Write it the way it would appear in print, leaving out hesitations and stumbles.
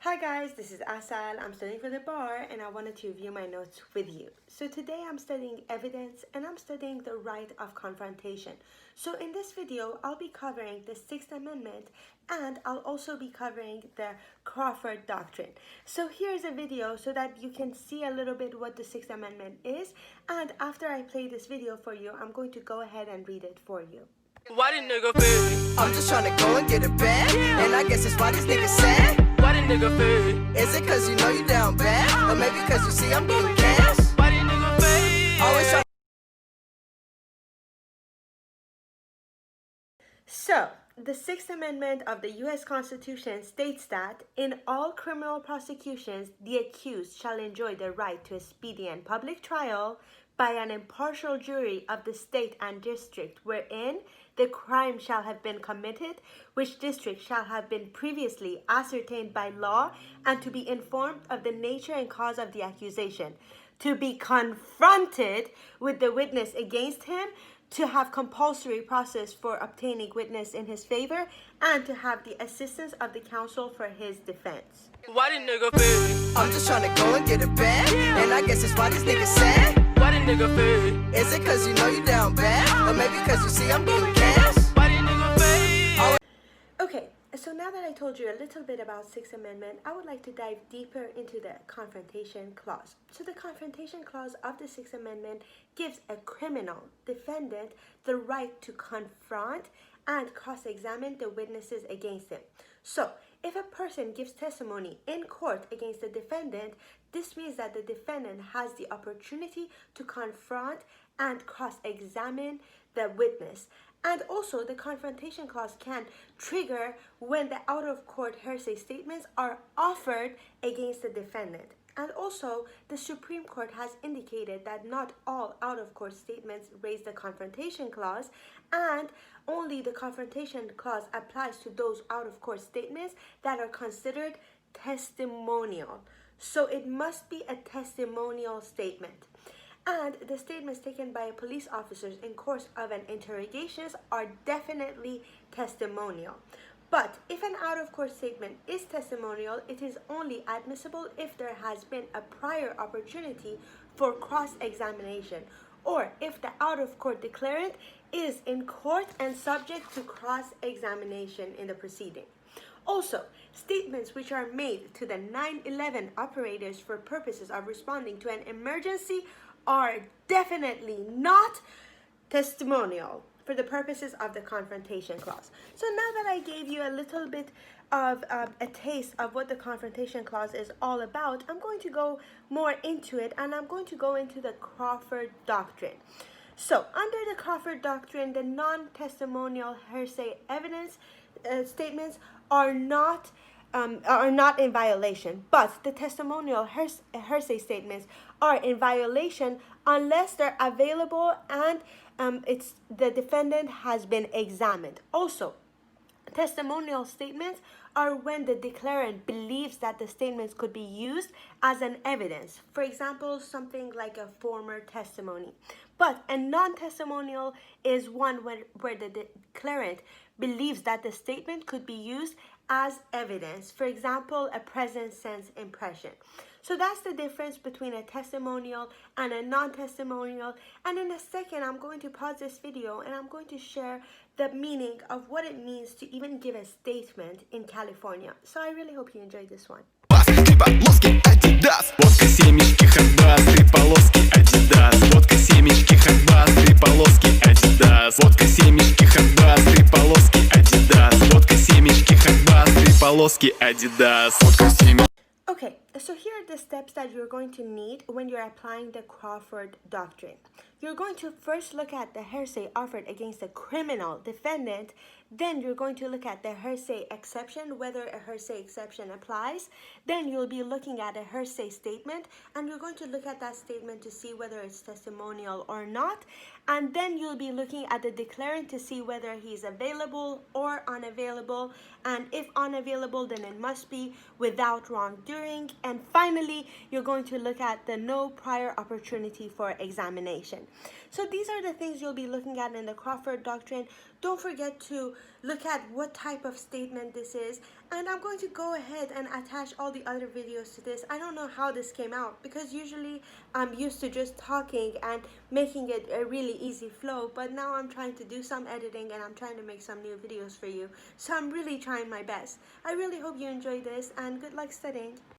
Hi guys, this is Asal. I'm studying for the bar and I wanted to review my notes with you. So today I'm studying evidence and I'm studying the right of confrontation. So in this video, I'll be covering the Sixth Amendment and I'll also be covering the Crawford Doctrine. So here's a video so that you can see a little bit what the Sixth Amendment is, and after I play this video for you, I'm going to go ahead and read it for you. Why the nigga feel? I'm just tryna go and get it back, and I guess that's why these niggas sad. Why the nigga feel? Is it cause you know you down bad? Or maybe cause you see I'm getting cash? Why the nigga feel? Always try. So, the Sixth Amendment of the U.S. Constitution states that in all criminal prosecutions, the accused shall enjoy the right to a speedy and public trial by an impartial jury of the state and district wherein the crime shall have been committed, which district shall have been previously ascertained by law, and to be informed of the nature and cause of the accusation, to be confronted with the witness against him, to have compulsory process for obtaining witness in his favor, and to have the assistance of the counsel for his defense. Why the nigga feel? I'm just tryna go and get it back, and I guess that's why these niggas sad. Why the nigga feel? Is it cause you know you down bad? Or maybe cause you see I'm getting cash? Why the nigga feel? Okay, so now that I told you a little bit about Sixth Amendment, I would like to dive deeper into the Confrontation Clause. So the Confrontation Clause of the Sixth Amendment gives a criminal defendant the right to confront and cross-examine the witnesses against him. So, if a person gives testimony in court against the defendant, this means that the defendant has the opportunity to confront and cross-examine the witness. And also, the Confrontation Clause can trigger when the out-of-court hearsay statements are offered against the defendant. And also, the Supreme Court has indicated that not all out-of-court statements raise the Confrontation Clause, and only the Confrontation Clause applies to those out-of-court statements that are considered testimonial. So it must be a testimonial statement. And the statements taken by police officers in course of an interrogations are definitely testimonial. But if an out-of-court statement is testimonial, it is only admissible if there has been a prior opportunity for cross-examination, or if the out-of-court declarant is in court and subject to cross-examination in the proceeding. Also, statements which are made to the 9/11 operators for purposes of responding to an emergency are definitely not testimonial for the purposes of the Confrontation Clause. So now that I gave you a little bit of a taste of what the Confrontation Clause is all about, I'm going to go more into it, and I'm going to go into the Crawford Doctrine. So under the Crawford Doctrine, the non-testimonial hearsay evidence statements are not in violation, but the testimonial hearsay statements are in violation unless they're available and the defendant has been examined. Also, testimonial statements are when the declarant believes that the statements could be used as an evidence. For example, something like a former testimony. But a non-testimonial is one where the declarant believes that the statement could be used as evidence. For example, a present sense impression. So that's the difference between a testimonial and a non-testimonial. And in a second, I'm going to pause this video and I'm going to share the meaning of what it means to even give a statement in California. So I really hope you enjoyed this one. Три полоски Adidas, водка семечки Хадбас, три полоски Adidas, водка семечки Хадбас, три полоски Adidas, водка семечки Хадбас, три полоски Adidas, водка семечки Хадбас, три полоски Adidas, водка семечки. Okay, so here are the steps that you're going to need when you're applying the Crawford Doctrine. You're going to first look at the hearsay offered against the criminal defendant. Then you're going to look at the hearsay exception, whether a hearsay exception applies. Then you'll be looking at a hearsay statement, and you're going to look at that statement to see whether it's testimonial or not. And then you'll be looking at the declarant to see whether he's available or unavailable. And if unavailable, then it must be without wrongdoing. And finally, you're going to look at the no prior opportunity for examination. So these are the things you'll be looking at in the Crawford Doctrine. Don't forget to look at what type of statement this is And I'm going to go ahead and attach all the other videos to this. I don't know how this came out because usually I'm used to just talking and making it a really easy flow, but now I'm trying to do some editing and I'm trying to make some new videos for you. So I'm really trying my best. I really hope you enjoyed this and good luck studying.